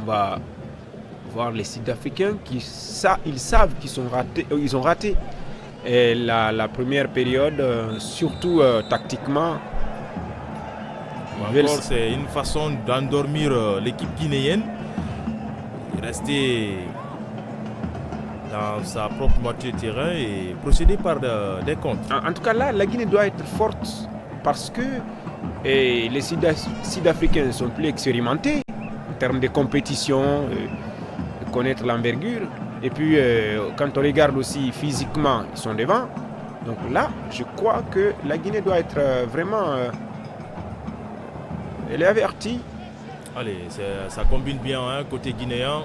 va voir les Sud-Africains ils savent ils ont raté et la première période, surtout tactiquement. Encore, c'est une façon d'endormir l'équipe guinéenne, rester dans sa propre moitié de terrain et procéder par des contres. En tout cas, là, la Guinée doit être forte parce que les Sud-Africains sont plus expérimentés en termes de compétition, de connaître l'envergure. Et puis, quand on regarde aussi physiquement, ils sont devant. Donc là, je crois que la Guinée doit être vraiment... elle est avertie. Allez, ça combine bien, hein, côté guinéen.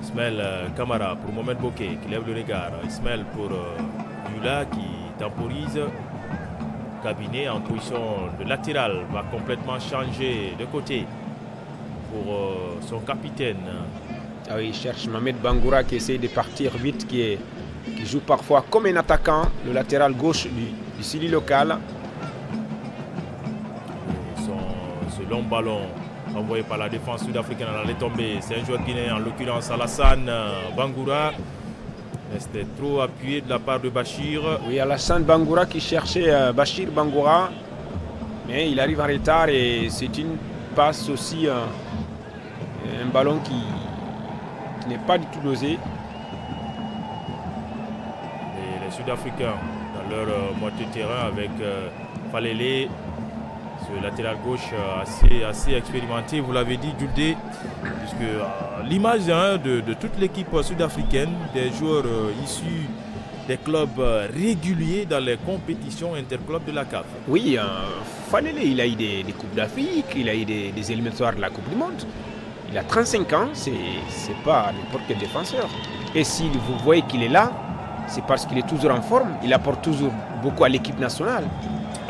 Ismaël Kamara pour Mohamed Bokeh qui lève le regard. Ismaël pour Yula qui temporise. Cabinet en position de latéral va complètement changer de côté pour son capitaine. Ah oui, il cherche Mohamed Bangoura qui essaie de partir vite, qui joue parfois comme un attaquant, le latéral gauche du Sili local. Ce long ballon envoyé par la défense sud-africaine allait tomber. C'est un joueur guinéen, en l'occurrence Alassane Bangoura. C'était trop appuyé de la part de Bachir. Oui, Alassane Bangoura qui cherchait Bachir Bangoura. Mais il arrive en retard et c'est une passe aussi, un ballon qui n'est pas du tout dosé. Et les Sud-Africains dans leur moitié de terrain avec Falele. Ce latéral gauche assez expérimenté, vous l'avez dit, Djouldé, puisque l'image de toute l'équipe sud-africaine, des joueurs issus des clubs réguliers dans les compétitions interclubs de la CAF. Oui, Falele, il a eu des Coupes d'Afrique, il a eu des éliminatoires de la Coupe du Monde. Il a 35 ans, c'est pas n'importe quel défenseur. Et si vous voyez qu'il est là, c'est parce qu'il est toujours en forme, il apporte toujours beaucoup à l'équipe nationale.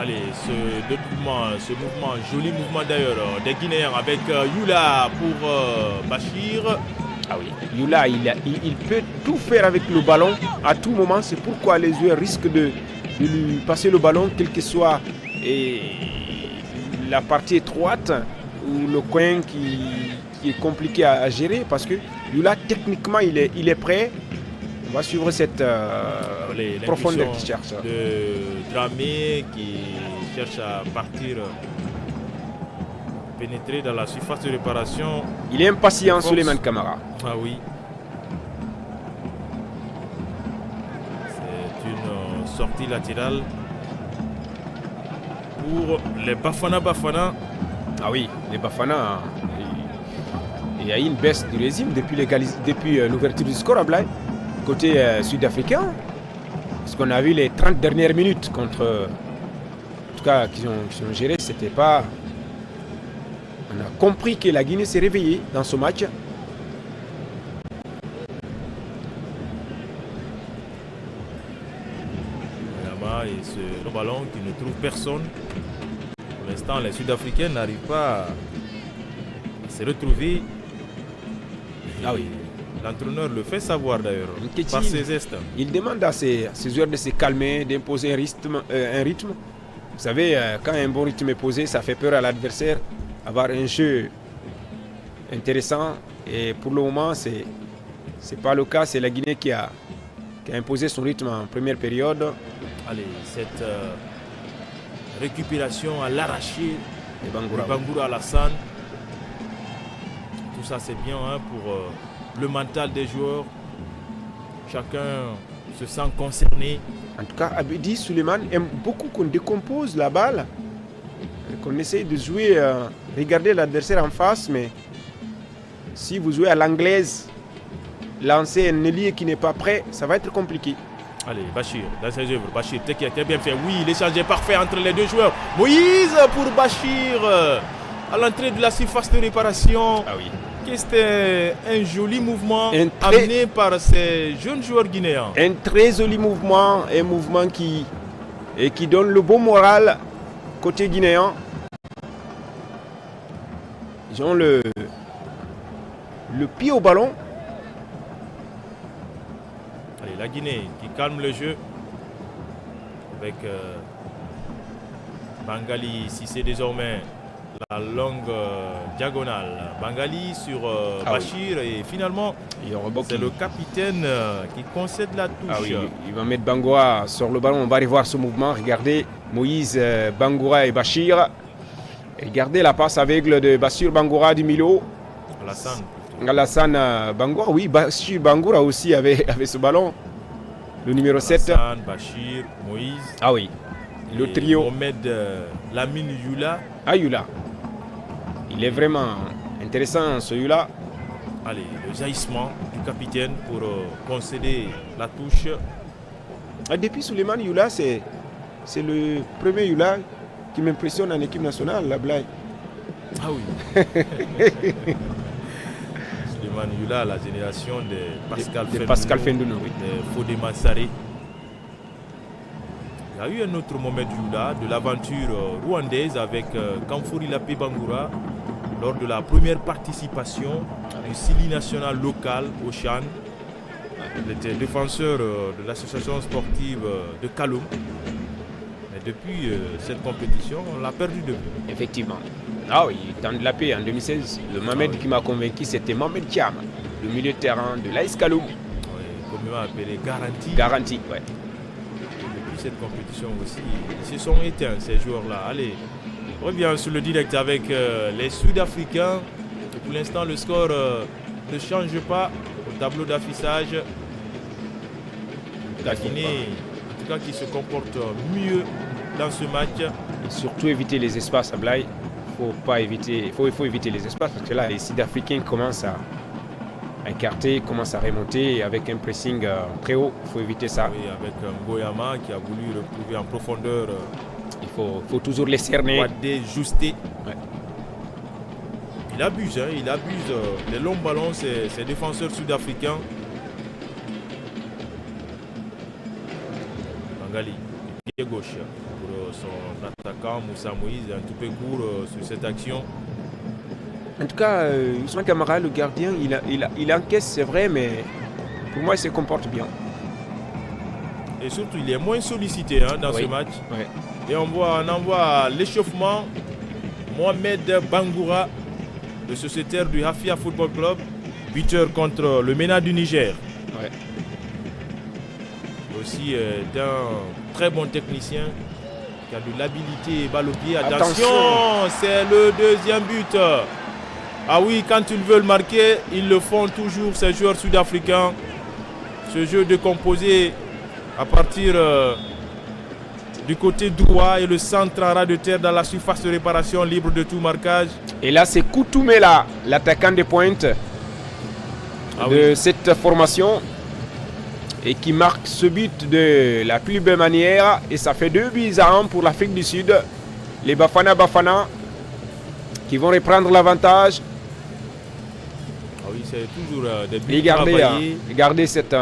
Allez, ce mouvement, joli mouvement d'ailleurs, des Guinéens avec Yula pour Bachir. Ah oui, Yula, il peut tout faire avec le ballon à tout moment. C'est pourquoi les joueurs risquent de lui passer le ballon, quelle que soit la partie étroite ou le coin qui est compliqué à gérer. Parce que Yula, techniquement, il est prêt. On va suivre cette profondeur qu'il cherche. De Dramé qui cherche à partir, pénétrer dans la surface de réparation. Il est impatient, Souleymane Kamara. Ah oui. C'est une sortie latérale pour les Bafana. Ah oui, les Bafana. Il y a eu une baisse du régime depuis l'ouverture du score à Blaye. Côté sud-africain, ce qu'on a vu les 30 dernières minutes contre, en tout cas, qu'ils ont géré, c'était pas... On a compris que la Guinée s'est réveillée dans ce match. Et le ballon qui ne trouve personne. Pour l'instant, les Sud-Africains n'arrivent pas à se retrouver. Ah oui. L'entraîneur le fait savoir d'ailleurs par ses gestes. Il demande à ses joueurs de se calmer, d'imposer un rythme. Vous savez, quand un bon rythme est posé, ça fait peur à l'adversaire. Avoir un jeu intéressant. Et pour le moment, c'est pas le cas. C'est la Guinée qui a imposé son rythme en première période. Allez, cette récupération à l'arraché de Bangoura Alassane. Tout ça, c'est bien, hein, pour le mental des joueurs. Chacun se sent concerné. En tout cas, Abedi Souleymane aime beaucoup qu'on décompose la balle, qu'on essaye de jouer, regarder l'adversaire en face, mais si vous jouez à l'anglaise, lancer un ailier qui n'est pas prêt, ça va être compliqué. Allez, Bachir, dans ses œuvres, Bachir, qui a très bien fait. Oui, l'échange est parfait entre les deux joueurs. Moïse pour Bachir, à l'entrée de la surface de réparation. Ah oui. C'était un joli mouvement amené par ces jeunes joueurs guinéens. Un très joli mouvement, un mouvement qui donne le bon moral côté guinéen. Ils ont le pied au ballon. Allez, la Guinée qui calme le jeu avec Bangali Cissé désormais. la longue diagonale. Bangali sur Bachir et finalement c'est le capitaine qui concède la touche. Ah oui, il va mettre Bangoura sur le ballon. On va revoir ce mouvement. Regardez Moïse, Bangoura et Bachir. Regardez la passe aveugle de Bachir Bangoura du Milo. Alassane Bangoura, oui, Bachir Bangoura aussi avait ce ballon. Le numéro 7. Alassane, Bachir, Moïse. Ah oui, le trio. Mohamed Lamine Youla. Ah, Youla. Il est vraiment intéressant ce Youla. Allez, le jaillissement du capitaine pour concéder la touche. Depuis Souleymane Youla, c'est le premier Youla qui m'impressionne en équipe nationale, la blague. Ah oui. Souleymane Youla, la génération de Pascal Fendouno, oui. De Fodé Mansaré. Il y a eu un autre Mohamed Youla de l'aventure rwandaise avec Kamfouri Lapé Bangoura lors de la première participation du Sili national local au Chan. Il était défenseur de l'association sportive de Kaloum. Mais depuis cette compétition, on l'a perdu de vue. Effectivement. Ah oui, dans de la paix en 2016, le Mohamed qui m'a convaincu, c'était Mohamed Thiam, le milieu de terrain de l'AS Kaloum. Oui, communément appelé Garanti. Garanti, ouais. Depuis cette compétition aussi, ils se sont éteints ces joueurs-là. Allez, on revient sur le direct avec les Sud-Africains. Pour l'instant, le score ne change pas au tableau d'affichage. La Guinée, en tout cas, qui se comporte mieux dans ce match. Et surtout éviter les espaces à Blaye. Il faut éviter les espaces parce que là, les Sud-Africains commencent à écarter, commencent à remonter avec un pressing très haut. Il faut éviter ça. Oui, avec Ngoyama qui a voulu retrouver en profondeur. Il faut toujours les cerner. Déjuster. Ouais. Il abuse les longs ballons, ces défenseurs sud-africains. Bangali, pied gauche pour son attaquant Moussa Moïse, un tout peu court sur cette action. En tout cas, Ousmane Camara, le gardien, il encaisse, c'est vrai, mais pour moi, il se comporte bien. Et surtout, il est moins sollicité dans ce match. Ouais. Et on envoie l'échauffement. Mohamed Bangoura, le sociétaire du Hafia Football Club, buteur contre le MENA du Niger. Ouais. Aussi d'un très bon technicien qui a de l'habilité balle au pied. Attention, c'est le deuxième but. Ah oui, quand ils veulent marquer, ils le font toujours, ces joueurs sud-africains. Ce jeu de composé à partir du côté droit et le centre en ras de terre dans la surface de réparation libre de tout marquage. Et là, c'est Koutoumela, l'attaquant de pointe de cette formation et qui marque ce but de la plus belle manière. Et ça fait 2-1 pour l'Afrique du Sud. Les Bafana qui vont reprendre l'avantage. Ah oui, c'est toujours des buts travaillés. Regardez cette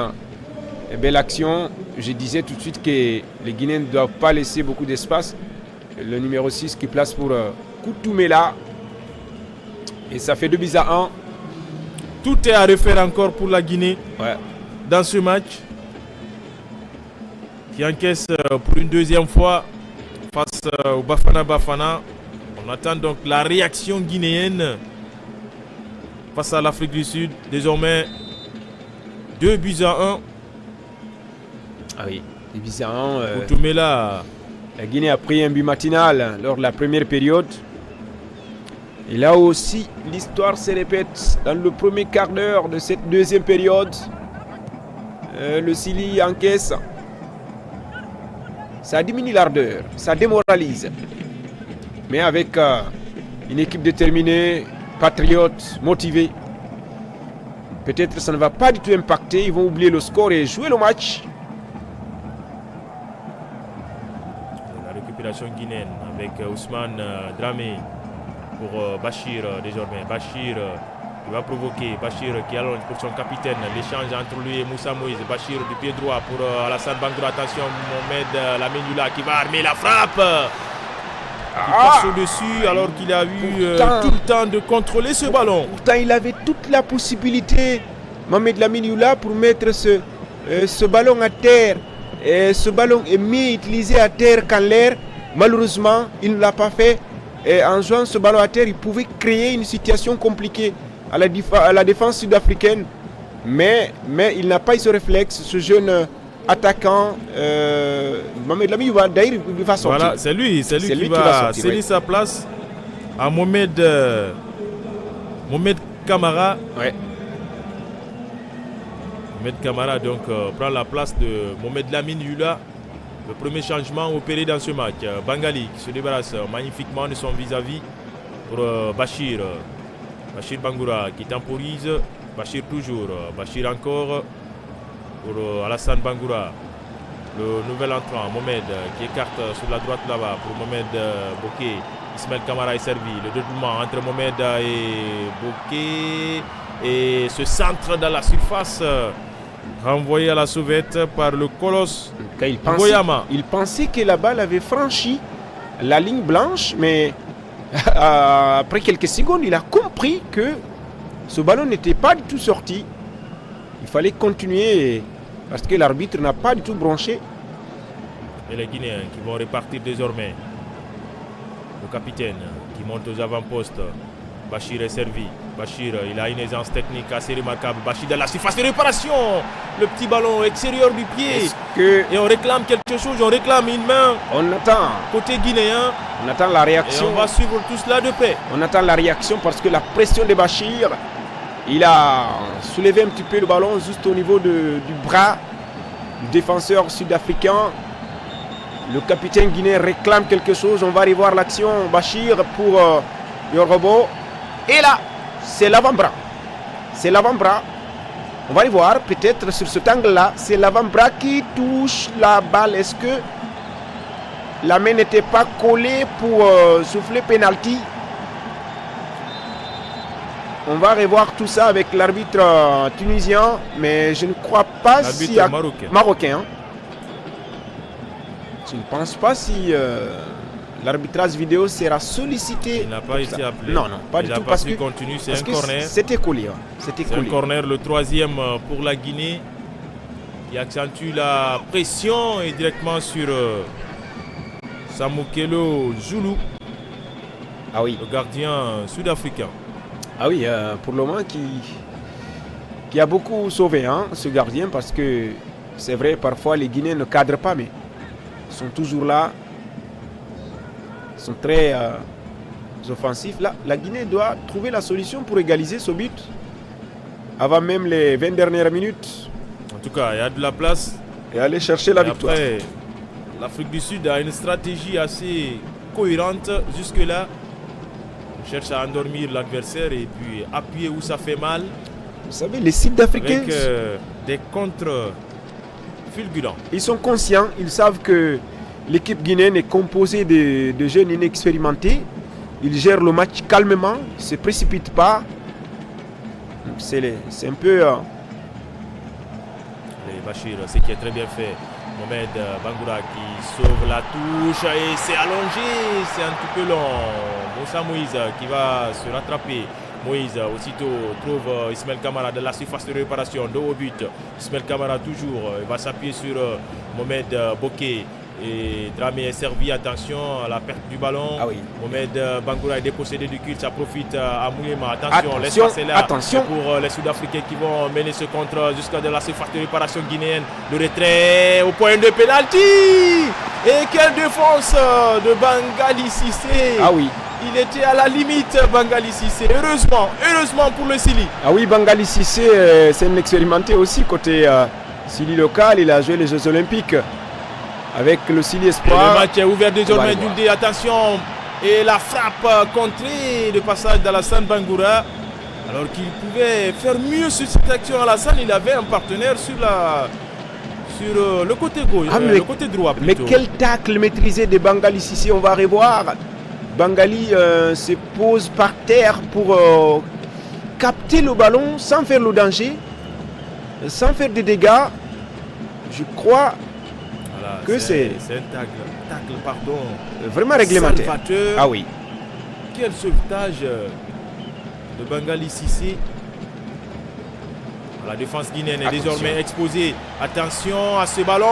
belle action. Je disais tout de suite que les Guinéens ne doivent pas laisser beaucoup d'espace. Le numéro 6 qui place pour Koutoumela. Et ça fait 2-1. Tout est à refaire encore pour la Guinée dans ce match. Qui encaisse pour une deuxième fois face au Bafana. On attend donc la réaction guinéenne face à l'Afrique du Sud. Désormais 2-1. Ah oui, 2-1. Koutoumela. La Guinée a pris un but matinal lors de la première période. Et là aussi, l'histoire se répète dans le premier quart d'heure de cette deuxième période. Le Sili encaisse. Ça diminue l'ardeur, ça démoralise. Mais avec une équipe déterminée, patriote, motivée, peut-être ça ne va pas du tout impacter. Ils vont oublier le score et jouer le match. La récupération guinéenne avec Ousmane Dramé pour Bachir désormais. Bachir qui va provoquer. Bachir qui allonge pour son capitaine. L'échange entre lui et Moussa Moïse. Bachir du pied droit pour Alassane Bangoura. Attention, Mohamed Lamine Youla qui va armer la frappe. Il passe au-dessus alors qu'il a eu tout le temps de contrôler ce ballon. Pourtant, il avait toute la possibilité, Mohamed Lamine Youla, pour mettre ce ballon à terre. Et ce ballon est mieux utilisé à terre qu'en l'air. Malheureusement, il ne l'a pas fait. Et en jouant ce ballon à terre, il pouvait créer une situation compliquée à la défense sud-africaine. Mais il n'a pas eu ce réflexe, ce jeune attaquant. Mohamed Lamine, d'ailleurs, il va sortir. Voilà, c'est lui qui va céder sa place à Mohamed Camara. Ouais. Mohamed Camara donc prend la place de Mohamed Lamine Yula. Le premier changement opéré dans ce match. Bangali qui se débarrasse magnifiquement de son vis-à-vis pour Bachir. Bachir Bangoura qui temporise. Bachir toujours. Bachir encore pour Alassane Bangoura. Le nouvel entrant, Mohamed, qui écarte sur la droite là-bas pour Mohamed Bokeh. Ismaël Camara est servi. Le dédoublement entre Mohamed et Bokeh. Et ce centre dans la surface renvoyé à la sauvette par le colosse Ngoyama. Il pensait que la balle avait franchi la ligne blanche, mais après quelques secondes, il a compris que ce ballon n'était pas du tout sorti. Il fallait continuer parce que l'arbitre n'a pas du tout branché. Et les Guinéens qui vont répartir désormais. Le capitaine qui monte aux avant-postes. Bachir est servi. Bachir, il a une aisance technique assez remarquable. Bachir dans la surface de réparation. Le petit ballon extérieur du pied. Et on réclame quelque chose, on réclame une main. On attend. Côté guinéen. On attend la réaction. Et on va suivre tout cela de près. On attend la réaction parce que la pression de Bachir, il a soulevé un petit peu le ballon juste au niveau du bras du défenseur sud-africain. Le capitaine guinéen réclame quelque chose. On va revoir l'action. Bachir pour Yorobo. Et là, c'est l'avant-bras. C'est l'avant-bras. On va y voir peut-être sur cet angle-là. C'est l'avant-bras qui touche la balle. Est-ce que la main n'était pas collée pour souffler penalty? On va revoir tout ça avec l'arbitre tunisien. Mais je ne crois pas si... L'arbitre marocain. Je ne pense pas si... l'arbitrage vidéo sera sollicité. Il n'a pas été appelé. Non, pas du tout. Parce que continue, c'est un corner. C'était collé. C'est un corner, le troisième pour la Guinée, qui accentue la pression et directement sur Samukelo Zulu. Ah oui. Le gardien sud-africain. Ah oui, pour le moment qui a beaucoup sauvé ce gardien, parce que c'est vrai, parfois les Guinéens ne cadrent pas, mais ils sont toujours là. Sont très offensifs. Là, la Guinée doit trouver la solution pour égaliser ce but avant même les 20 dernières minutes. En tout cas, il y a de la place. Et aller chercher la victoire. Après, l'Afrique du Sud a une stratégie assez cohérente jusque-là. On cherche à endormir l'adversaire et puis appuyer où ça fait mal. Vous savez, les Sud-Africains... Avec des contres fulgurants. Ils sont conscients, ils savent que l'équipe guinéenne est composée de jeunes inexpérimentés. Ils gèrent le match calmement, ils ne se précipitent pas. C'est un peu... Bachir, ce qui est très bien fait. Mohamed Bangoura qui sauve la touche et c'est allongé, c'est un petit peu long. Moussa Moïse qui va se rattraper. Moïse aussitôt trouve Ismaël Camara de la surface de réparation, de haut but. Ismaël Camara toujours, il va s'appuyer sur Mohamed Bokeh. Et Dramé est servi, attention à la perte du ballon. Ah oui. Mohamed Bangoura est dépossédé du culte, ça profite à Mouyema. Attention, l'espace est là. Attention. Pour les Sud-Africains qui vont mener ce contre jusqu'à de la surface de réparation guinéenne. Le retrait au point de pénalty. Et quelle défense de Bangali Cissé. Ah oui. Il était à la limite, Bangali Cissé. Heureusement pour le Sili. Ah oui, Bangali Cissé, c'est un expérimenté aussi côté Sili local. Il a joué les Jeux Olympiques avec le Sili Espoir. Le match est ouvert désormais, Djouldé, attention. Et la frappe contrée, le passage d'Alassane Bangoura. Alors qu'il pouvait faire mieux sur cette action, Alassane, il avait un partenaire sur le côté gauche, le côté droit plutôt. Mais quel tacle maîtrisé de Bangali Cissé, on va revoir. Bangali se pose par terre pour capter le ballon sans faire le danger, sans faire de dégâts. Je crois que c'est un tacle, pardon. Vraiment réglementaire. Salvateur. Ah oui. Quel sauvetage de Bangali Cissé. La défense guinéenne est désormais exposée. Attention à ce ballon.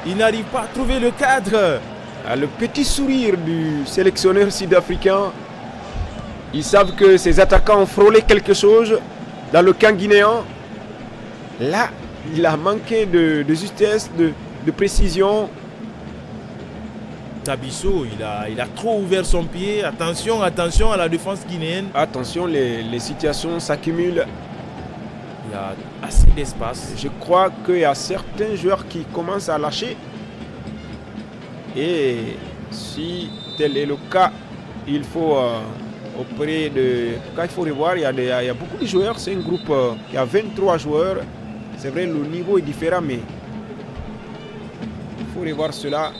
Il n'arrive pas à trouver le cadre. Le petit sourire du sélectionneur sud-africain. Ils savent que ces attaquants ont frôlé quelque chose dans le camp guinéen. Là, il a manqué de justesse, de précision. Tabiso, il a trop ouvert son pied. Attention à la défense guinéenne. Attention, les situations s'accumulent. Il y a assez d'espace. Je crois qu'il y a certains joueurs qui commencent à lâcher. Et si tel est le cas, il faut auprès de... En tout cas, il faut revoir, il y a beaucoup de joueurs. C'est un groupe qui a 23 joueurs. C'est vrai, le niveau est différent, mais il faut revoir cela.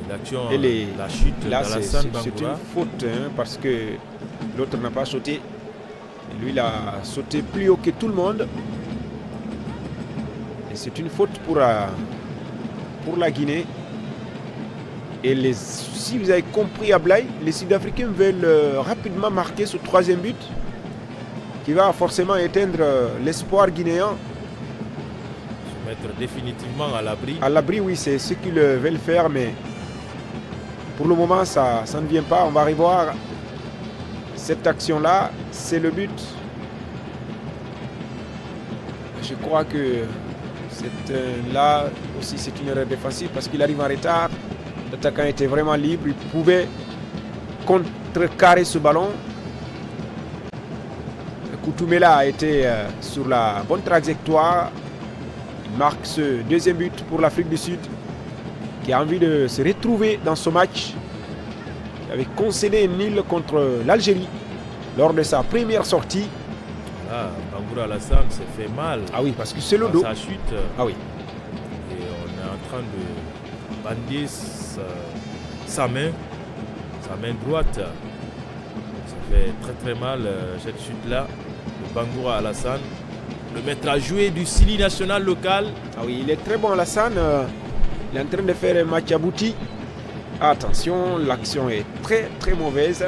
L'action, Et la chute là, d'Alassane c'est une Bangoura. faute parce que l'autre n'a pas sauté. Et lui, il a sauté plus haut que tout le monde. Et c'est une faute pour la Guinée. Et si vous avez compris Ablaye, les Sud-Africains veulent rapidement marquer ce troisième but qui va forcément éteindre l'espoir guinéen. Se mettre définitivement à l'abri. À l'abri, oui, c'est ce qu'ils veulent faire, mais pour le moment, ça ne vient pas. On va revoir cette action-là. C'est le but. Je crois que là aussi, c'est une erreur défensive parce qu'il arrive en retard. L'attaquant était vraiment libre. Il pouvait contrecarrer ce ballon. Koutoumela a été sur la bonne trajectoire. Il marque ce deuxième but pour l'Afrique du Sud, qui a envie de se retrouver dans ce match. Il avait concédé un nul contre l'Algérie lors de sa première sortie. Là, Bangoura Alassane s'est fait mal. Ah oui, parce que c'est le dans dos. sa chute. Ah oui. Et on est en train de bander sa main droite. Ça fait très très mal cette chute-là. Le Bangoura Alassane, le maître à jouer du Sili national local. Ah oui, il est très bon Alassane. Il est en train de faire un match abouti. Attention, l'action est très très mauvaise.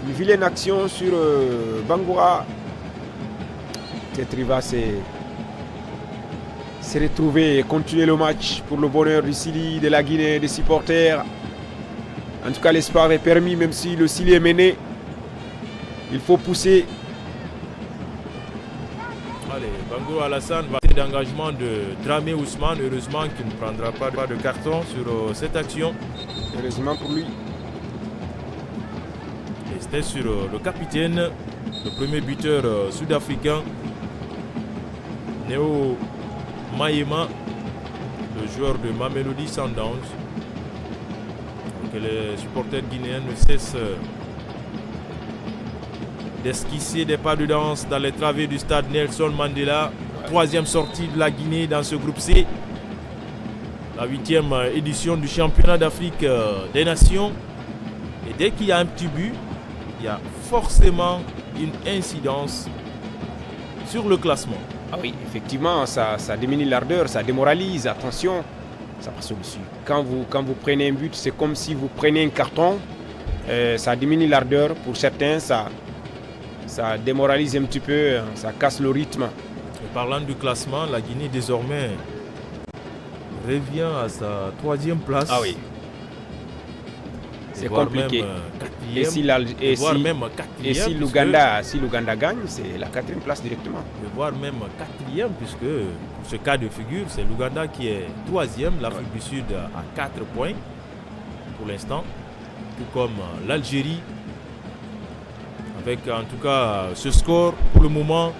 Une vilaine action sur Bangoura. Peut-être il va se retrouver et continuer le match pour le bonheur du Sili, de la Guinée, des supporters. En tout cas, l'espoir est permis, même si le Sili est mené. Il faut pousser. Allez, Bangoura Alassane va essayer d'engagement de Dramé Ousmane. Heureusement qu'il ne prendra pas de carton sur cette action. Heureusement pour lui. Et c'était sur le capitaine, le premier buteur sud-africain, Neo Maema, le joueur de Mamelodi Sundowns. Que les supporters guinéens ne cessent d'esquisser des pas de danse dans les travées du stade Nelson Mandela. Troisième sortie de la Guinée dans ce groupe C. La 8e édition du championnat d'Afrique des Nations. Et dès qu'il y a un petit but, il y a forcément une incidence sur le classement. Ah oui, effectivement, ça diminue l'ardeur, ça démoralise. Attention, ça passe au-dessus. Quand vous prenez un but, c'est comme si vous prenez un carton. Ça diminue l'ardeur. Pour certains, ça démoralise un petit peu, ça casse le rythme. Et parlant du classement, la Guinée désormais revient à sa 3e place. Ah oui. C'est compliqué. Et si l'Ouganda gagne, c'est la 4e place directement. Voire même 4e, puisque pour ce cas de figure, c'est l'Ouganda qui est 3e, l'Afrique du Sud à 4 points pour l'instant, tout comme l'Algérie. Avec en tout cas ce score pour le moment.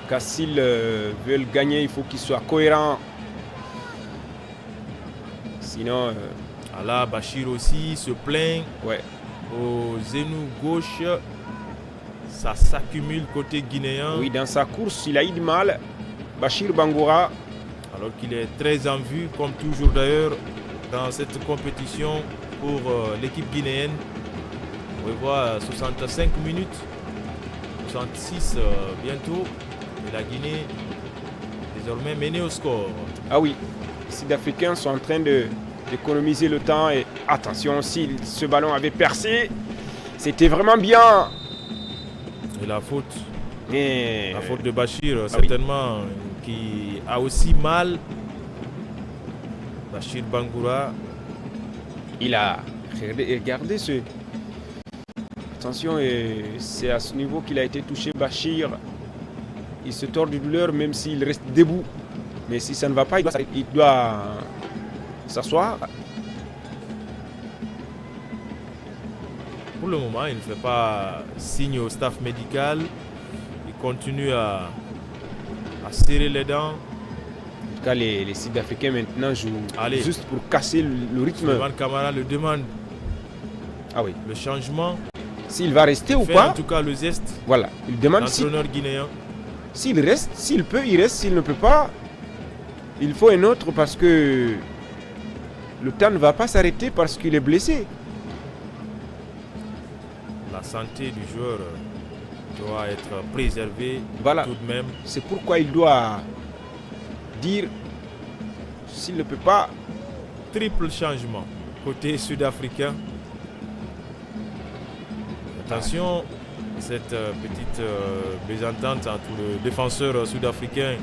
Car s'ils veulent gagner, il faut qu'ils soient cohérents. Sinon... Allah Bachir aussi se plaint. Ouais. Au genou gauche, ça s'accumule côté guinéen. Oui, dans sa course, il a eu du mal. Bachir Bangoura. Alors qu'il est très en vue, comme toujours d'ailleurs, dans cette compétition pour l'équipe guinéenne. On revoit 65 minutes, 66 bientôt. Et la Guinée désormais menée au score. Ah oui, les Sud-Africains sont en train d'économiser le temps. Et attention, si ce ballon avait percé, c'était vraiment bien. Et la faute. La faute de Bachir, certainement, qui a aussi mal Bachir Bangoura. Il a regardé ce... Attention, c'est à ce niveau qu'il a été touché, Bachir. Il se tord de douleur même s'il reste debout. Mais si ça ne va pas, il doit s'asseoir. Pour le moment, il ne fait pas signe au staff médical. Il continue à serrer les dents. En tout cas, les Sud-Africains maintenant jouent juste pour casser le rythme. Souleymane Camara le demande. Ah oui. Le changement. S'il va rester ou pas. En tout cas, le geste. Voilà. Il demande l'entraîneur guinéen. S'il reste, s'il peut, il reste. S'il ne peut pas, il faut un autre parce que le temps ne va pas s'arrêter parce qu'il est blessé. La santé du joueur doit être préservée voilà. Tout de même. C'est pourquoi il doit dire s'il ne peut pas. Triple changement côté sud-africain. Attention, cette petite mésentente entre le défenseur sud-africain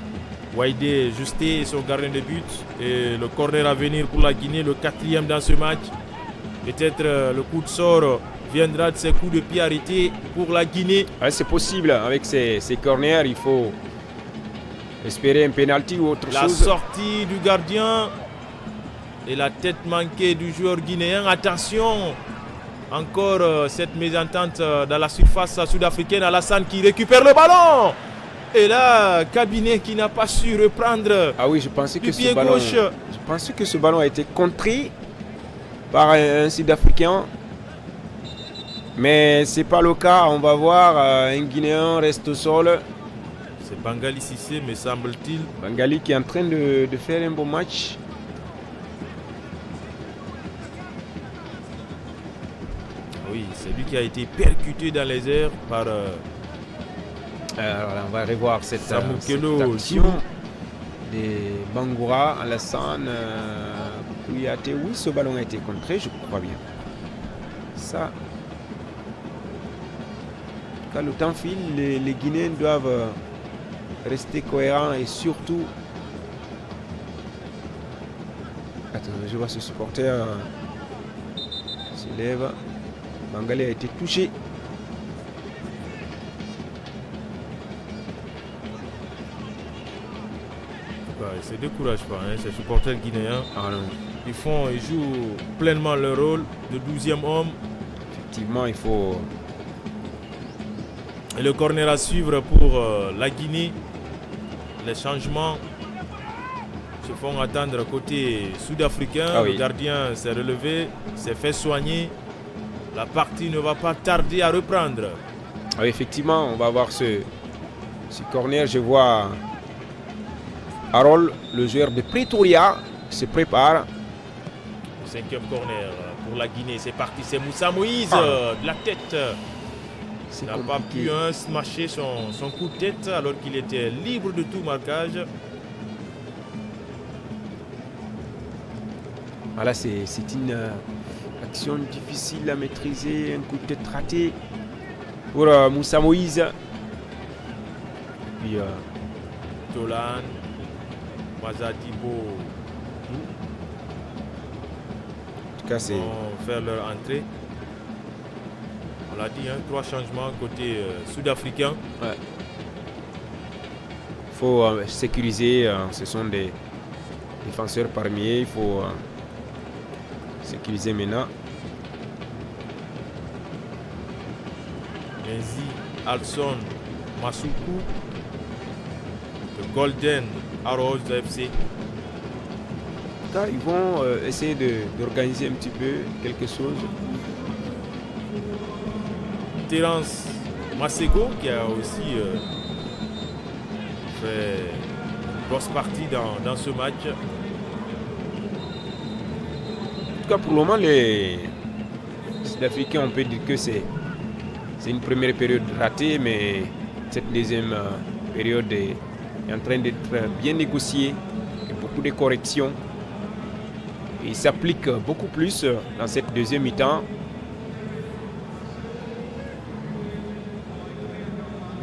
Waïdé Justé et son gardien de but. Et le corner à venir pour la Guinée, le 4e dans ce match. Peut-être le coup de sort viendra de ces coups de pied arrêtés pour la Guinée. Ouais, c'est possible, avec ces corners, il faut espérer un penalty ou autre chose. La sortie du gardien et la tête manquée du joueur guinéen. Attention, encore cette mésentente dans la surface sud-africaine. Alassane qui récupère le ballon. Et là, Cabinet qui n'a pas su reprendre. Ah oui, je pensais que ce ballon a été contré par un Sud-Africain. Mais c'est pas le cas, on va voir, un Guinéen reste au sol. C'est Bangali Cissé, me semble-t-il. Bangali qui est en train de faire un bon match. Oui, c'est lui qui a été percuté dans les airs par... alors là, on va revoir cette action de Bangoura, Alassane, Kouyaté. Oui, ce ballon a été contré, je crois bien. Ça... Quand le temps file, les Guinéens doivent rester cohérents et surtout... Attends, je vois ce supporter se lève. Bangali a été touché. Ils ne se découragent pas, hein, ces supporters guinéens. Ah non. Ils jouent pleinement leur rôle de 12e homme. Effectivement, il faut... Et le corner à suivre pour la Guinée. Les changements se font attendre côté sud-africain. Ah oui. Le gardien s'est relevé, s'est fait soigner. La partie ne va pas tarder à reprendre. Ah oui, effectivement, on va voir ce corner. Je vois Harold, le joueur de Pretoria, se prépare. Le 5e corner pour la Guinée. C'est parti, c'est Moussa Moïse de la tête. Il n'a pas pu smasher son coup de tête alors qu'il était libre de tout marquage. Voilà, c'est une action difficile à maîtriser. Un coup de tête raté pour Moussa Moïse. Puis Tolan, Mazadibo. En tout cas, c'est... vont faire leur entrée. On l'a dit, 3 changements côté sud-africain. Ouais. Il faut sécuriser. Ce sont des défenseurs parmi eux. Il faut sécuriser maintenant. Menzi, Alson, Masuku, le Golden Arrows FC. En tout cas, ils vont essayer d'organiser un petit peu quelque chose. Terence Masego qui a aussi fait une grosse partie dans ce match. En tout cas, pour le moment, les Sud-Africains, on peut dire que c'est une première période ratée, mais cette deuxième période est en train d'être bien négociée et beaucoup de corrections. Et il s'applique beaucoup plus dans cette deuxième mi-temps.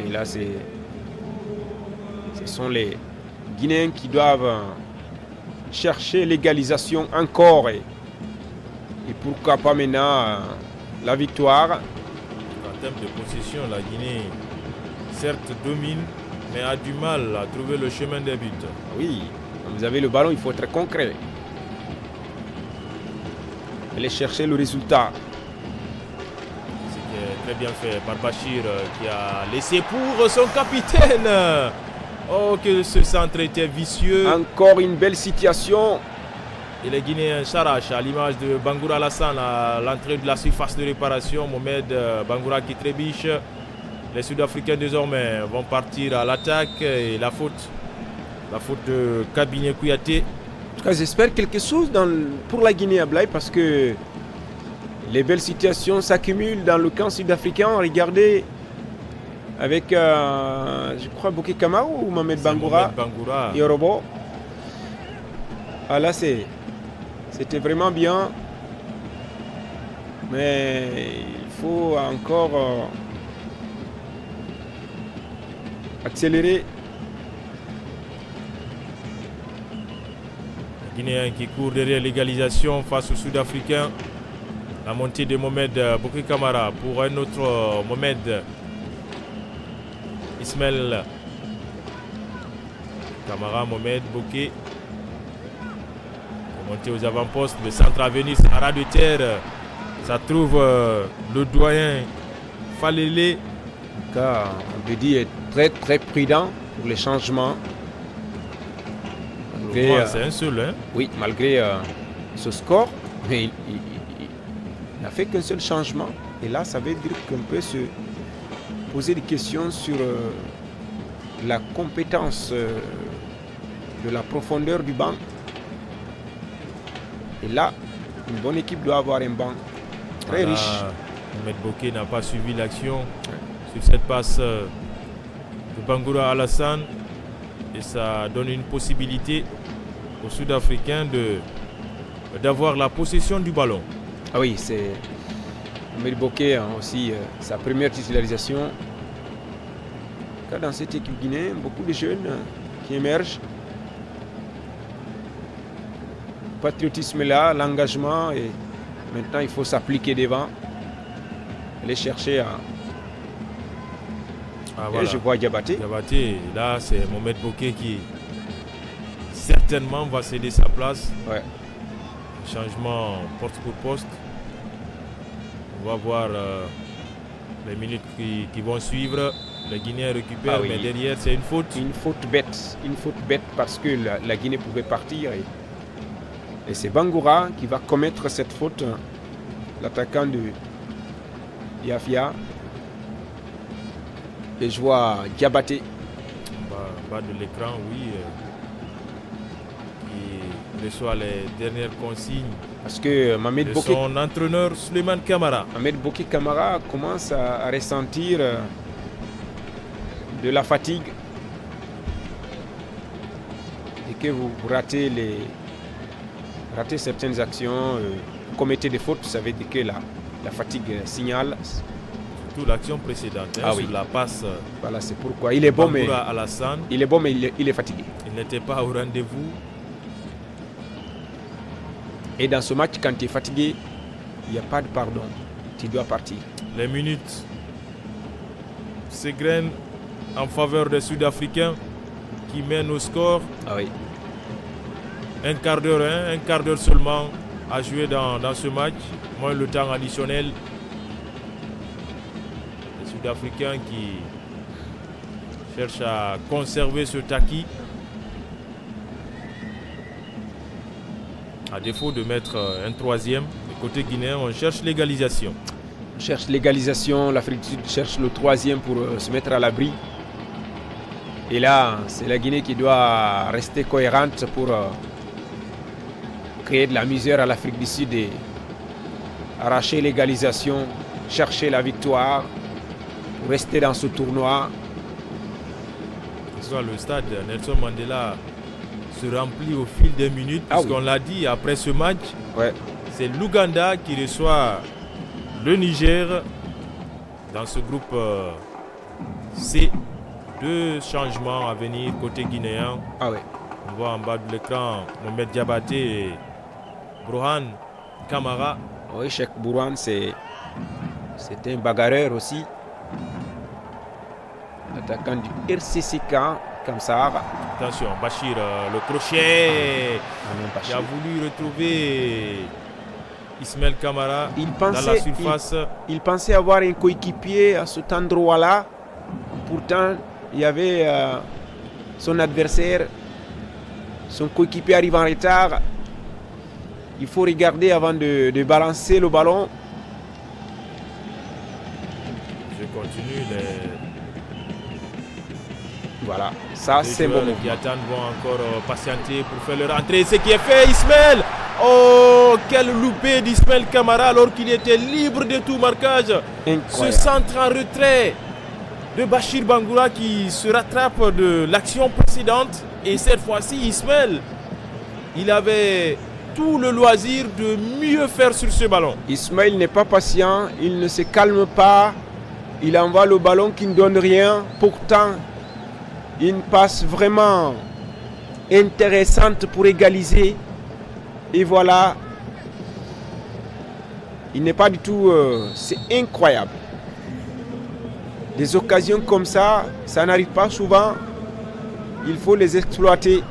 Et là, ce sont les Guinéens qui doivent chercher l'égalisation encore et pourquoi pas maintenant la victoire. En termes de possession, la Guinée certes domine, mais a du mal à trouver le chemin des buts. Oui, quand vous avez le ballon, il faut être concret. Aller chercher le résultat. C'est très bien fait par Bachir qui a laissé pour son capitaine. Oh, que ce centre était vicieux. Encore une belle situation. Et les Guinéens s'arrachent à l'image de Bangoura Alassane à l'entrée de la surface de réparation. Mohamed Bangoura qui trébiche. Les Sud-Africains désormais vont partir à l'attaque et la faute de Kabiné Kouyaté. En tout cas, j'espère quelque chose pour la Guinée Ablaye parce que les belles situations s'accumulent dans le camp sud-africain. Regardez avec, je crois, Bouké Kamara ou Mohamed Bangoura et Orobo. Ah là, c'était vraiment bien. Mais il faut encore accélérer. Les Guinéens qui courent derrière l'égalisation face aux Sud-Africains. La montée de Mohamed Bouké Kamara pour un autre Mohamed Ismaël Kamara, Mohamed Bouké. Monter aux avant-postes, le centre à venir, c'est un ras de terre. Ça trouve le doyen Falele. En tout cas, on peut dire très très prudent pour les changements. C'est un seul. Hein? Oui, malgré ce score, mais il n'a fait qu'un seul changement. Et là, ça veut dire qu'on peut se poser des questions sur la compétence de la profondeur du banc. Et là, une bonne équipe doit avoir un banc très riche. Mohamed Bouké n'a pas suivi l'action sur cette passe de Bangoura Alassane. Et ça donne une possibilité aux Sud-Africains d'avoir la possession du ballon. Ah oui, c'est Mohamed Bouké a aussi sa première titularisation. Dans cette équipe guinéenne, beaucoup de jeunes qui émergent. Le patriotisme est là, l'engagement, et maintenant il faut s'appliquer devant, aller chercher à... voilà. Et je vois Diabaté. Diabaté, là c'est Mohamed Bouké qui certainement va céder sa place. Ouais. Changement poste pour poste. On va voir les minutes qui vont suivre. Les Guinéens récupèrent, mais derrière c'est une faute. Une faute bête parce que la Guinée pouvait partir. Et c'est Bangoura qui va commettre cette faute, l'attaquant de Yafia. Et je vois Diabaté. Bas de l'écran, oui. Qui reçoit les dernières consignes parce que Mohamed Bouké, son entraîneur Souleymane Kamara. Mohamed Bouké Kamara commence à ressentir de la fatigue. Et que vous ratez certaines actions, vous commettez des fautes, vous savez que la fatigue signale. Surtout l'action précédente, sur la passe. Voilà, c'est pourquoi il est bon, mais Alassane. Il est bon, mais il est fatigué. Il n'était pas au rendez-vous. Et dans ce match, quand tu es fatigué, il n'y a pas de pardon. Tu dois partir. Les minutes s'égrènent en faveur des Sud-Africains qui mènent au score. Ah oui. Un quart d'heure seulement à jouer dans ce match, moins le temps additionnel. Les Sud-Africains qui cherchent à conserver ce acquis. À défaut de mettre un troisième, du côté guinéen, on cherche l'égalisation. On cherche l'égalisation, l'Afrique du Sud cherche le troisième pour se mettre à l'abri. Et là, c'est la Guinée qui doit rester cohérente pour créer de la misère à l'Afrique du Sud et arracher l'égalisation, chercher la victoire, pour rester dans ce tournoi. Le stade Nelson Mandela se remplit au fil des minutes, puisqu'on l'a dit après ce match, c'est l'Ouganda qui reçoit le Niger dans ce groupe C. 2 changements à venir côté guinéen. On voit en bas de l'écran Mohamed Diabaté et Burhan Kamara. Oui, Cheikh Burhan, c'est un bagarreur aussi. Attaquant du RCCK, Kamsar. Attention, Bachir, le crochet. Bachir. Il a voulu retrouver Ismaël Kamara dans la surface. Il pensait avoir un coéquipier à cet endroit-là. Pourtant, il y avait son adversaire. Son coéquipier arrive en retard. Il faut regarder avant de balancer le ballon. Je continue. Voilà, ça c'est bon. Les qui attendent vont encore patienter pour faire leur entrée. Ce qui est fait, Ismaël. Oh, quel loupé d'Ismaël Kamara alors qu'il était libre de tout marquage. Incroyable. Ce centre en retrait de Bachir Bangoura qui se rattrape de l'action précédente. Et cette fois-ci, Ismaël, il avait tout le loisir de mieux faire sur ce ballon. Ismaël n'est pas patient, il ne se calme pas. Il envoie le ballon qui ne donne rien. Pourtant, une passe vraiment intéressante pour égaliser. Et voilà. Il n'est pas du tout... c'est incroyable. Des occasions comme ça n'arrive pas souvent. Il faut les exploiter.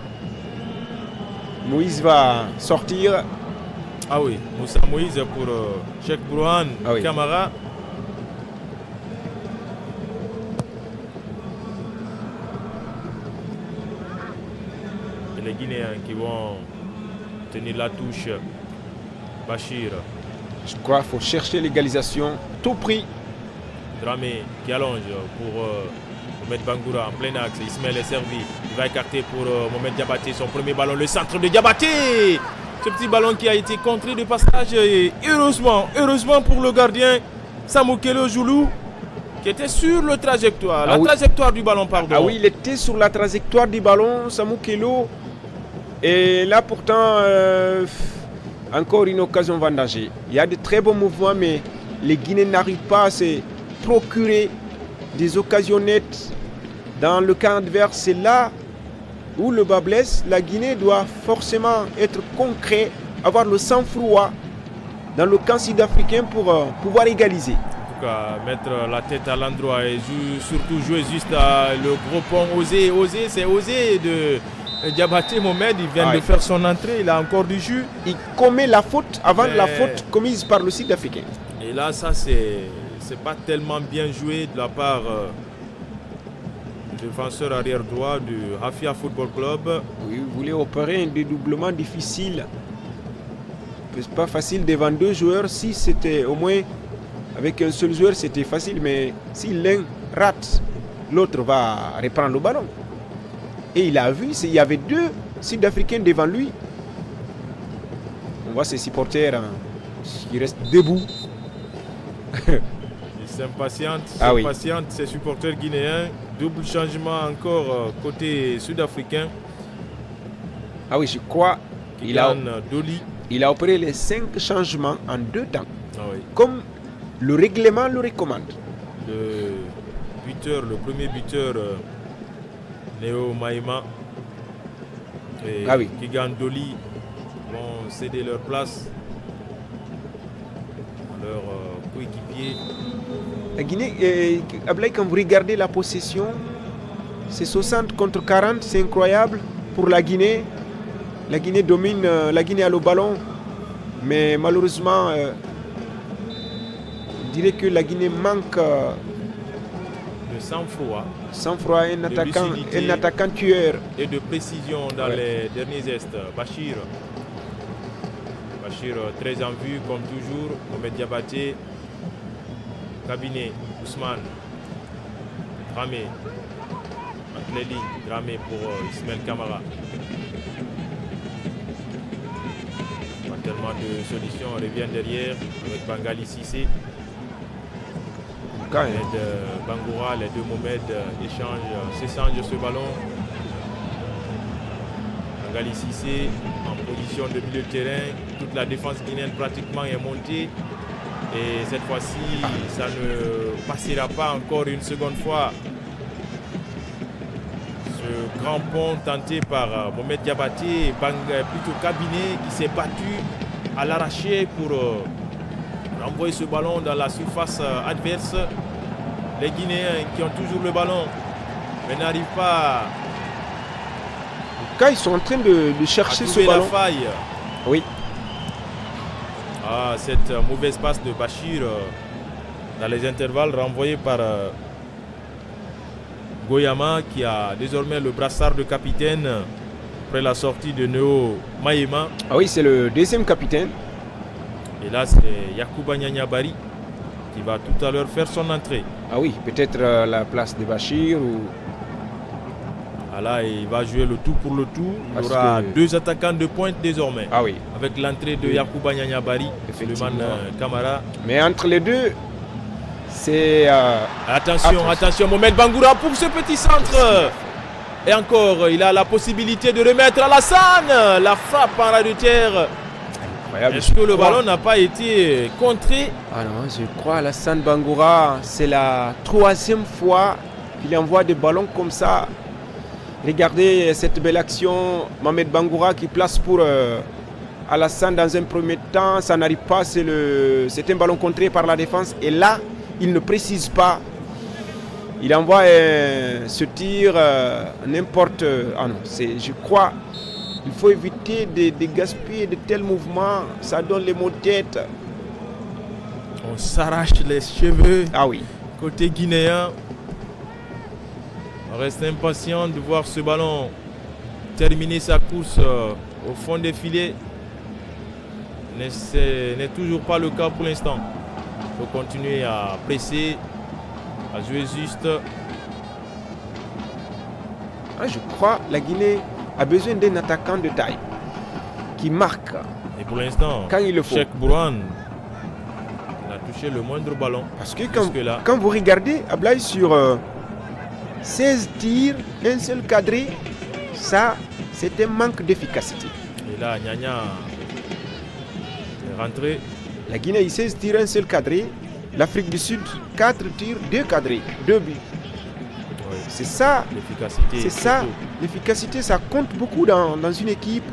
Moïse va sortir. Ah oui, Moussa Moïse pour Cheikh Burhan Kamara. Les Guinéens qui vont tenir la touche. Bachir. Je crois qu'il faut chercher l'égalisation. Tout prix. Dramé qui allonge pour Mohamed Bangoura en plein axe. Ismaël est servi. Il va écarter pour Mohamed Diabaté. Son premier ballon, le centre de Diabaté. Ce petit ballon qui a été contré de passage. Et heureusement pour le gardien Samoukelo Joulou qui était sur le trajectoire. Trajectoire du ballon, pardon. Ah oui, il était sur la trajectoire du ballon, Samoukelo. Et là pourtant, encore une occasion vendagée. Il y a de très bons mouvements, mais les Guinéens n'arrivent pas à se procurer des occasions nettes. Dans le camp adverse, c'est là où le bas blesse. La Guinée doit forcément être concret, avoir le sang-froid dans le camp sud-africain pour pouvoir égaliser. En tout cas, mettre la tête à l'endroit et surtout jouer juste le gros pont, oser, c'est oser de Diabaté. Mohamed, il vient de faire son entrée, il a encore du jus. Il commet la faute avant la faute commise par le sud-africain. Et là, ça c'est pas tellement bien joué de la part du défenseur arrière droit du Hafia Football Club. Oui, vous voulez opérer un dédoublement difficile. C'est pas facile devant deux joueurs. Si c'était au moins avec un seul joueur, c'était facile. Mais si l'un rate, l'autre va reprendre le ballon. Et il a vu, il y avait deux Sud-Africains devant lui. On voit ses supporters qui restent debout. Ils s'impatientent, ces supporters guinéens. Double changement encore côté sud-africain. Ah oui, je crois qu'il a opéré les 5 changements en 2 temps. Ah oui. Comme le règlement le recommande. Le premier buteur, Néo Maïma et Kigan Doli vont céder leur place à leur coéquipier. La Guinée, Ablaï, quand vous regardez la possession, c'est 60 contre 40, c'est incroyable pour la Guinée. La Guinée domine, la Guinée a le ballon, mais malheureusement, je dirais que la Guinée manque de sang-froid. Sang-froid, un attaquant tueur. Et de précision dans les derniers gestes. Bachir très en vue comme toujours. Mohamed Diabaté. Cabinet, Ousmane. Dramé. Atleli, Dramé pour Ismaël Kamara. Pas tellement de solutions. On revient derrière avec Bangali Cissé. Bangoura, les deux Mohamed s'échangent ce ballon. Bangali Cissé en position de milieu de terrain. Toute la défense guinéenne pratiquement est montée. Et cette fois-ci, ça ne passera pas encore une seconde fois. Ce le grand pont tenté par Mohamed Diabaté, plutôt Cabinet qui s'est battu à l'arraché pour renvoyer ce ballon dans la surface adverse. Les Guinéens qui ont toujours le ballon mais n'arrivent pas Quand ils sont en train de chercher à ce trouver la ballon. faille. Oui. Ah, cette mauvaise passe de Bachir dans les intervalles renvoyée par Goyama qui a désormais le brassard de capitaine après la sortie de Neo Maïma. Ah oui, c'est le deuxième capitaine. Et là, c'est Yacouba Nyanyabari qui va tout à l'heure faire son entrée. Ah oui, peut-être la place de Bachir ou... Ah là, il va jouer le tout pour le tout. Il y Parce aura que- deux attaquants de pointe désormais. Ah oui. Avec l'entrée de Oui. Yacouba Nyanyabari, Effectivement. Suleiman Kamara. Mais entre les deux, c'est... Attention, attention, Mohamed Bangoura pour ce petit centre. Et encore, il a la possibilité de remettre Alassane. La frappe en ras de terre. incroyable. Est-ce que le Je crois- ballon n'a pas été contré? Ah non, je crois Alassane Bangoura, c'est la troisième fois qu'il envoie des ballons comme ça. Regardez cette belle action, Mohamed Bangoura qui place pour Alassane dans un premier temps, ça n'arrive pas, c'est un ballon contré par la défense et là, il ne précise pas. Il envoie ce tir n'importe... Ah non, je crois, il faut éviter de gaspiller de tels mouvements, ça donne les maux de tête. On s'arrache les cheveux Ah oui. côté guinéen. On reste impatient de voir ce ballon terminer sa course au fond des filets. Mais ce n'est toujours pas le cas pour l'instant. Il faut continuer à presser, à jouer juste. Ah, je crois que la Guinée a besoin d'un attaquant de taille qui marque Et pour l'instant, quand il le faut. Cheikh Bourouane a touché le moindre ballon. Parce que Jusque-là. quand vous regardez Ablaï sur 16 tirs, un seul cadré, ça c'est un manque d'efficacité. Et là, Nyanya est rentré. La Guinée a 16 tirs, un seul cadré. L'Afrique du Sud, 4 tirs, 2 cadrés, 2 buts. Oui, C'est ça, l'efficacité. c'est ça. surtout. L'efficacité, ça compte beaucoup dans une équipe.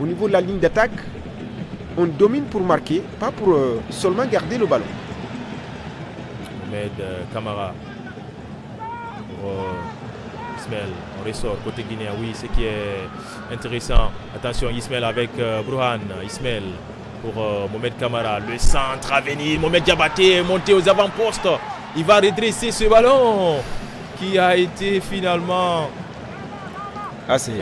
Au niveau de la ligne d'attaque, on domine pour marquer, pas pour seulement garder le ballon. Mohamed Kamara pour Ismaël. On ressort côté guinéen. Oui, ce qui est intéressant. Attention, Ismaël avec Brouhan. Ismaël pour Mohamed Kamara. Le centre à venir. Mohamed Diabaté est monté aux avant-postes. Il va redresser ce ballon qui a été finalement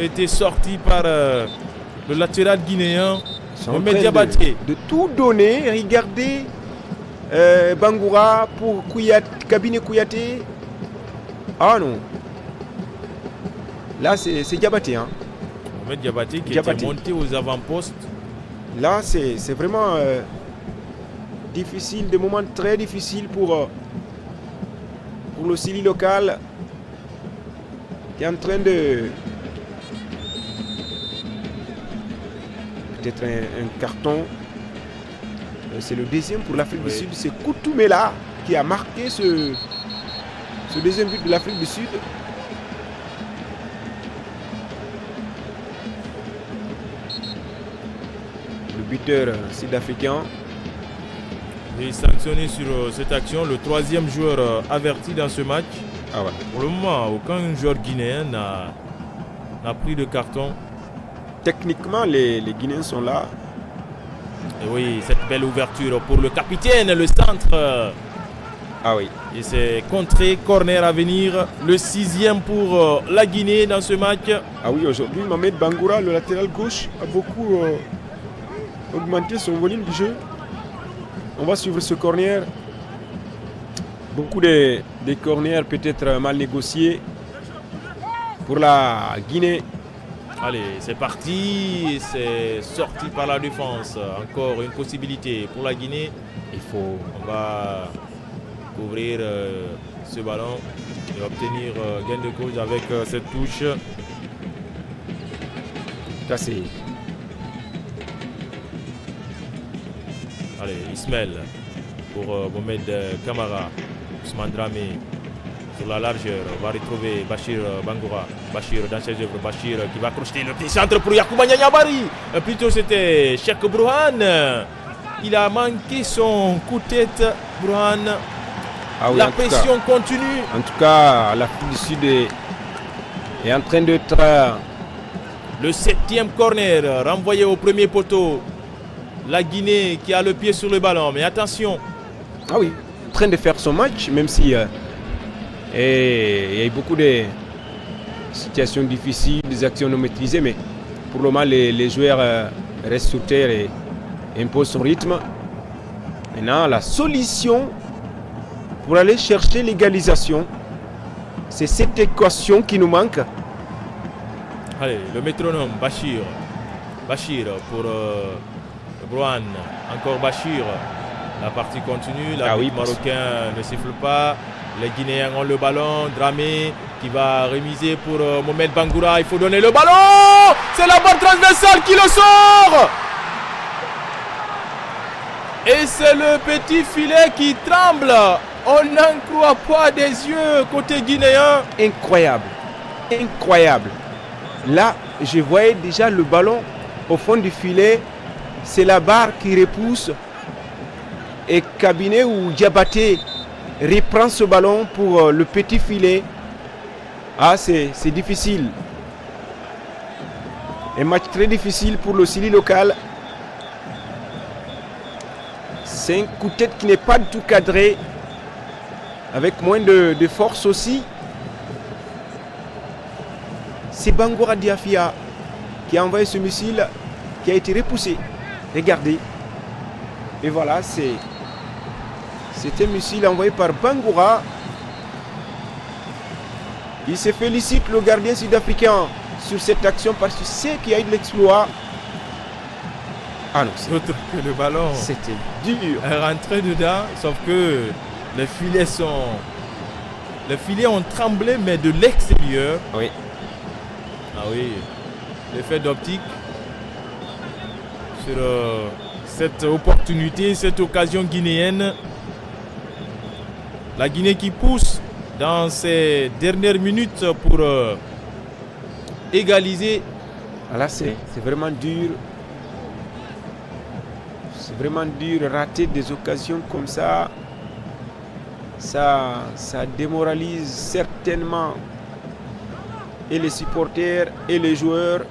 été sorti par le latéral guinéen. Ils sont en Mohamed train Diabaté. de tout donner. Regardez Bangoura pour Cabinet Kouyaté. Ah non. Là, c'est Diabaté. Hein. Mohamed Diabaté qui Diabaté. était monté aux avant-postes. Là, c'est vraiment difficile, des moments très difficiles pour le Sili local qui est en train de... Peut-être un carton. C'est le deuxième pour l'Afrique du Oui. Sud. C'est Koutoumela qui a marqué ce deuxième but de l'Afrique du Sud. Le buteur sud-africain. Et sanctionné sur cette action, le troisième joueur averti dans ce match. Ah voilà. Pour le moment, aucun joueur guinéen n'a pris de carton. Techniquement, les Guinéens sont là. Et oui, cette belle ouverture pour le capitaine, le centre. Ah oui. Et c'est contré, corner à venir. Le sixième pour la Guinée dans ce match. Ah oui, aujourd'hui, Mohamed Bangoura, le latéral gauche, a beaucoup augmenté son volume du jeu. On va suivre ce corner. Beaucoup de corners peut-être mal négociés pour la Guinée. Allez, c'est parti. C'est sorti par la défense. Encore une possibilité pour la Guinée. On va couvrir ce ballon et obtenir gain de cause avec cette touche. Ça c'est... Allez, Ismaël pour Mohamed Kamara. Ousmane Dramé sur la largeur. On va retrouver Bachir Bangoura. Bachir dans ses œuvres. Bachir qui va crocheter le petit centre pour Yacouba Nianyabari. Plutôt c'était Cheikh Brouhan. Il a manqué son coup de tête, Brouhan. Ah oui, la pression continue. En tout cas, l'Afrique du Sud est en train de le 7e corner renvoyé au premier poteau. La Guinée qui a le pied sur le ballon. Mais attention. Ah oui, en train de faire son match, même si il y a eu beaucoup de situations difficiles, des actions non maîtrisées, mais pour le moment, les joueurs restent sur terre et imposent son rythme. Maintenant, la solution pour aller chercher l'égalisation, c'est cette équation qui nous manque. Allez, le métronome, Bachir. Bachir pour Brouhan. Encore Bachir. La partie continue. Le Marocain ne siffle pas. Les Guinéens ont le ballon. Dramé qui va remiser pour Mohamed Bangoura. Il faut donner le ballon. C'est la barre transversale qui le sort. Et c'est le petit filet qui tremble. On n'en croit pas des yeux côté guinéen. Incroyable. Incroyable. Là, je voyais déjà le ballon au fond du filet. C'est la barre qui repousse. Et Kabiné ou Diabaté reprend ce ballon pour le petit filet. Ah, c'est difficile. Un match très difficile pour le Sili local. C'est un coup de tête qui n'est pas du tout cadré. Avec moins de force aussi. C'est Bangoura Diafia qui a envoyé ce missile qui a été repoussé. Regardez. Et voilà, c'est un missile envoyé par Bangoura. Il se félicite le gardien sud-africain sur cette action parce qu'il sait qu'il y a eu de l'exploit. Ah non, d'autre que le ballon. C'était dur. Elle rentrait dedans, sauf que les filets ont tremblé, mais de l'extérieur. Oui. Ah oui, l'effet d'optique sur cette opportunité, cette occasion guinéenne. La Guinée qui pousse dans ces dernières minutes pour égaliser. Là, c'est vraiment dur. C'est vraiment dur. Rater des occasions comme ça, ça démoralise certainement et les supporters et les joueurs.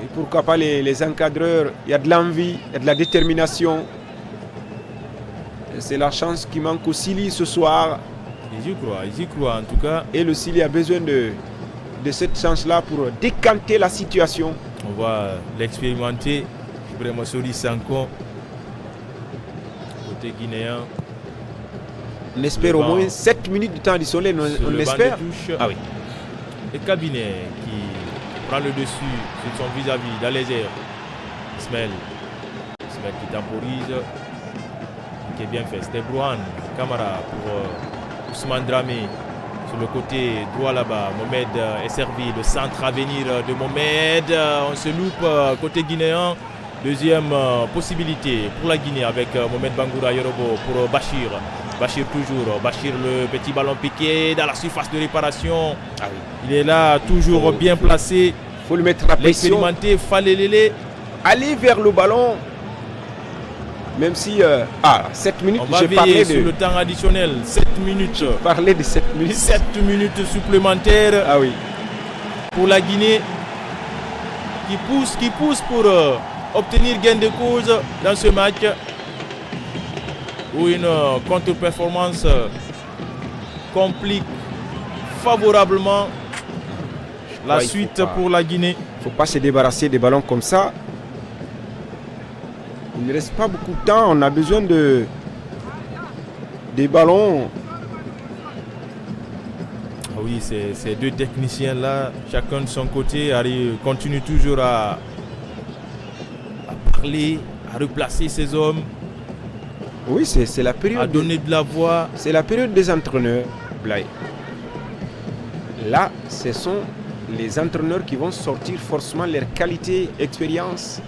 Et pourquoi pas les encadreurs. Il y a de l'envie, il y a de la détermination. C'est la chance qui manque au Sili ce soir. Ils y croient en tout cas. Et le Sili a besoin de cette chance-là pour décanter la situation. On va l'expérimenter. Vraiment Soli Sanko, côté guinéen. On espère au moins 7 minutes de temps additionnel, on espère. Ah oui. Et Kabiné qui prend le dessus sur son vis-à-vis dans les airs. Ismaël qui temporise. Qui est bien fait. C'était Brouhan Camara pour Ousmane Dramé. Sur le côté droit là-bas, Mohamed est servi. Le centre à venir de Mohamed. On se loupe côté guinéen. Deuxième possibilité pour la Guinée avec Mohamed Bangoura Yorobo pour Bachir. Bachir toujours. Bachir, le petit ballon piqué dans la surface de réparation. Ah oui. Il est là, toujours bien placé. Il faut lui mettre la pression. L'expérimenté Falelele. Aller vers le ballon. Même si 7 minutes, on va veiller sur le temps additionnel. 7 minutes. Parler de 7 minutes. 7 minutes supplémentaires. Ah oui. Pour la Guinée qui pousse pour obtenir gain de cause dans ce match où une contre-performance complique favorablement la suite pour la Guinée. Il ne faut pas se débarrasser des ballons comme ça. Il ne reste pas beaucoup de temps. On a besoin des ballons. Ah oui, ces deux techniciens-là, chacun de son côté, continue toujours à parler, à replacer ses hommes. Oui, c'est la période. À donner de la voix. C'est la période des entraîneurs, Blay. Là, ce sont les entraîneurs qui vont sortir forcément leur qualité, expérience.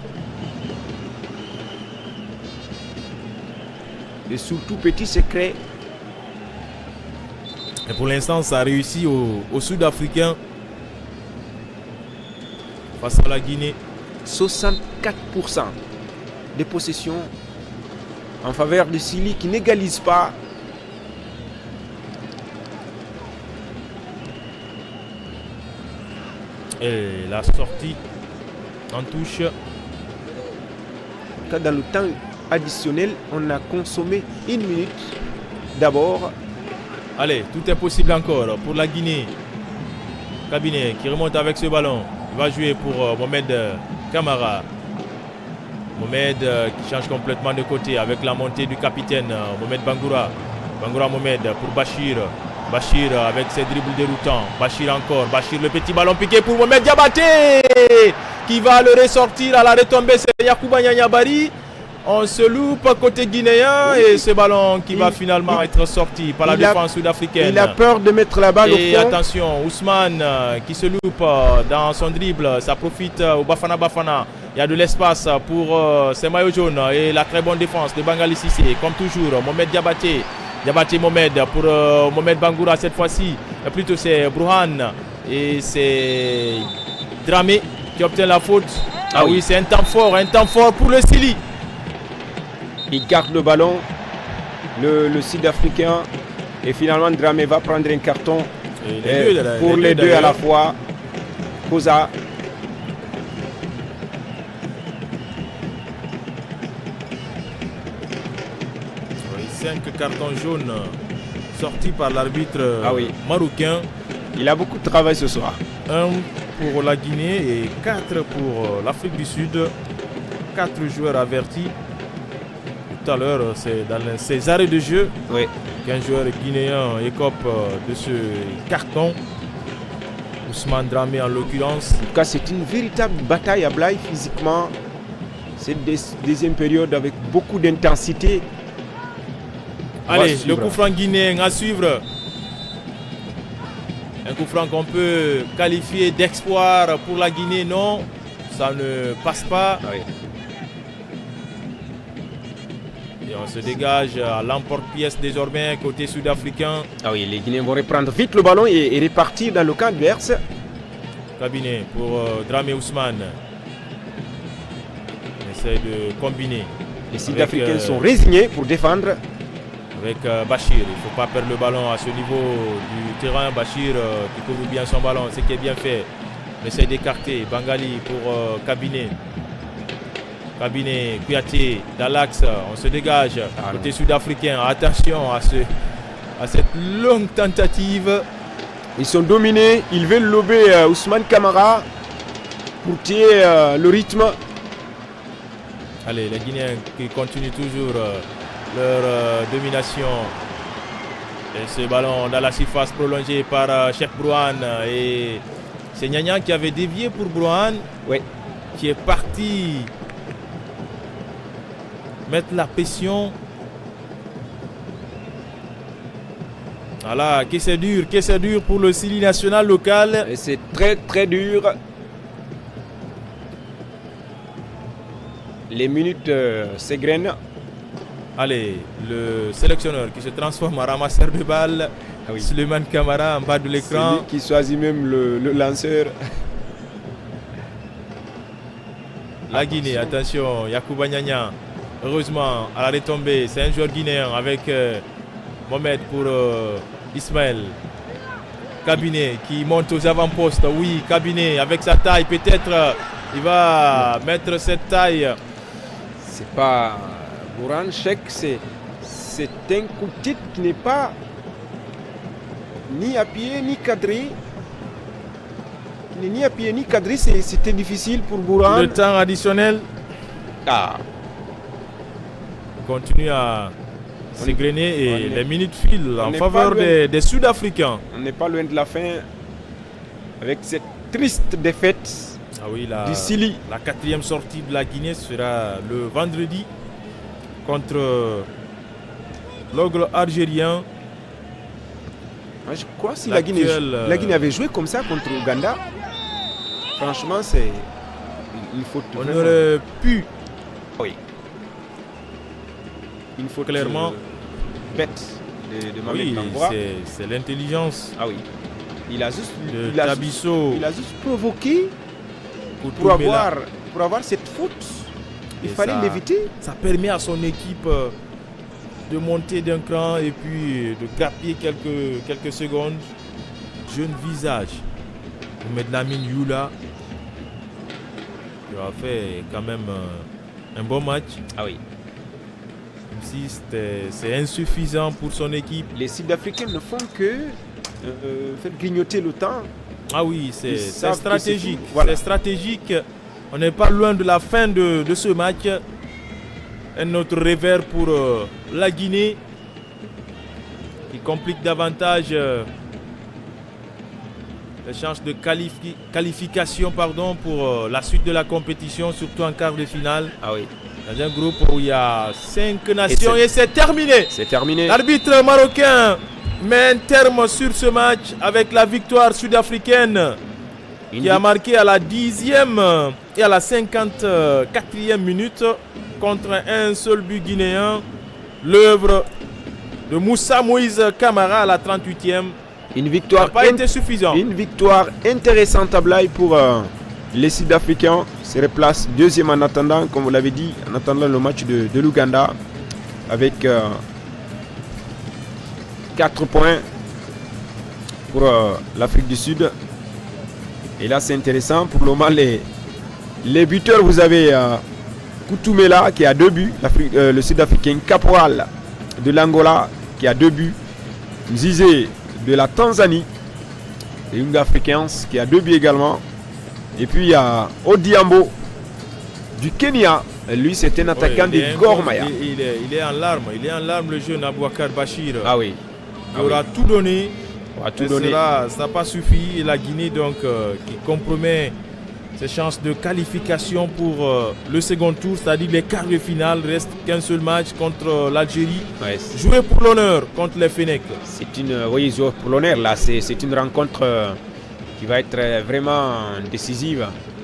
Et surtout, petit secret, Et pour l'instant, ça a réussi aux Sud-Africains face à la Guinée. 64% des possessions en faveur du Chili qui n'égalise pas. Et la sortie en touche. Dans le temps additionnel, on a consommé 1 minute d'abord. Allez, tout est possible encore pour la Guinée. Cabinet qui remonte avec ce ballon. Il va jouer pour Mohamed Camara. Mohamed qui change complètement de côté avec la montée du capitaine Mohamed Bangoura. Bangoura Mohamed pour Bachir. Bachir avec ses dribbles déroutants. Bachir encore. Bachir, le petit ballon piqué pour Mohamed Diabaté qui va le ressortir à la retombée. C'est Yacouba Nianyabari. On se loupe côté guinéen et ce ballon qui va finalement être sorti par la défense sud-africaine. Il a peur de mettre la balle au fond. Et attention, Ousmane qui se loupe dans son dribble. Ça profite au Bafana Bafana. Il y a de l'espace pour ses maillots jaunes et la très bonne défense de Bangali Cissé. Comme toujours, Mohamed Diabaté. Diabaté Mohamed pour Mohamed Bangoura cette fois-ci. Plutôt c'est Brouhan et c'est Dramé qui obtient la faute. Ah oui, c'est un temps fort pour le Chili. Il garde le ballon, le Sud-Africain, et finalement Dramé va prendre un carton pour les deux à la fois. Koza. Oui, 5 cartons jaunes sortis par l'arbitre marocain. Il a beaucoup de travail ce soir. 1 pour la Guinée et 4 pour l'Afrique du Sud. 4 joueurs avertis. Tout à l'heure, c'est dans ces arrêts de jeu qu'un joueur guinéen écope de ce carton. Ousmane Dramé en l'occurrence. En tout cas, c'est une véritable bataille à Blaye physiquement. C'est une deuxième période avec beaucoup d'intensité. Allez, le coup franc guinéen à suivre. Un coup franc qu'on peut qualifier d'exploit pour la Guinée, non. Ça ne passe pas. Et on se dégage à l'emporte-pièce désormais côté sud-africain. Ah oui, les Guinéens vont reprendre vite le ballon et repartir dans le camp adverse. Cabinet pour Dramé Ousmane. On essaie de combiner. Les Sud-Africains sont résignés pour défendre. Avec Bachir, il ne faut pas perdre le ballon à ce niveau du terrain. Bachir qui couvre bien son ballon, ce qui est bien fait. On essaie d'écarter Bangali pour Cabinet. Cabinet, Kouyaté, dans l'axe, on se dégage. Côté sud-africain, attention à cette longue tentative. Ils sont dominés, ils veulent lober Ousmane Camara pour tirer le rythme. Allez, les Guinéens qui continuent toujours leur domination. Et ce ballon dans la surface prolongée par Cheikh Brouhan. Et c'est Nyanya qui avait dévié pour Brouhan, qui est parti mettre la pression. Voilà, que c'est dur pour le Chili national local. Et c'est très très dur. Les minutes s'égrènent. Allez, le sélectionneur qui se transforme en ramasseur de balles. Souleymane Camara en bas de l'écran. C'est lui qui choisit même le lanceur. La Guinée, attention, Yacouba Niania. Heureusement, à la retombée, c'est un joueur guinéen avec Mohamed pour Ismaël. Cabinet qui monte aux avant-postes. Oui, Cabinet avec sa taille, peut-être il va mettre cette taille. C'est pas Brouhan Cheikh, c'est un coup de tête qui n'est pas ni à pied ni cadré. Ni à pied ni cadré, c'était difficile pour Brouhan. Le temps additionnel. Continue à s'égrener et les minutes filent en faveur des Sud-Africains. On n'est pas loin de la fin avec cette triste défaite du Chili. La 4e sortie de la Guinée sera le vendredi contre l'Ogre algérien. Je crois que si la Guinée avait joué comme ça contre l'Ouganda, franchement, c'est une faute. On aurait pu. Oui. Une faute clairement bête de Mohamed Oui, Bangura. c'est l'intelligence Ah oui. Il a juste provoqué pour avoir cette faute. Il fallait l'éviter. Ça permet à son équipe de monter d'un cran et puis de gaspiller quelques secondes. Jeune visage. Mohamed Lamine Youla qui a fait quand même un bon match. Ah oui. Même si c'est insuffisant pour son équipe. Les Sud-Africains ne font que faire grignoter le temps. Ah oui, c'est stratégique. Voilà. C'est stratégique. On n'est pas loin de la fin de ce match. Un autre revers pour la Guinée qui complique davantage les chances de qualification pour la suite de la compétition, surtout en quart de finale. Ah oui. Dans un groupe où il y a 5 nations et c'est terminé. C'est terminé. L'arbitre marocain met un terme sur ce match avec la victoire sud-africaine qui a marqué à la 10e et à la 54e minute contre un seul but guinéen. L'œuvre de Moussa Moïse Camara à la 38e. Une victoire n'a pas été suffisante. Une victoire intéressante à Blaye pour les Sud-Africains. Se replace deuxième en attendant, comme vous l'avez dit, en attendant le match de l'Ouganda avec 4 points pour l'Afrique du Sud. Et là, c'est intéressant. Pour le moment, les buteurs, vous avez Koutoumela qui a 2 buts, le Sud-Africain, Caporal de l'Angola qui a 2 buts, Mzizé de la Tanzanie, et Young Africans qui a 2 buts également. Et puis il y a Odiambo du Kenya. Lui, c'est un attaquant de Gor Mahia. Il est en larmes. Il est en larmes, le jeune Abouakar Bachir. Ah oui. Il aura tout donné. Ça n'a pas suffi. Et la Guinée, donc, qui compromet ses chances de qualification pour le second tour, c'est-à-dire les quarts de finale. Il reste qu'un seul match contre l'Algérie. Ouais, jouer pour l'honneur contre les Fennecs. Jouer pour l'honneur. Là, c'est une rencontre qui va être vraiment décisive.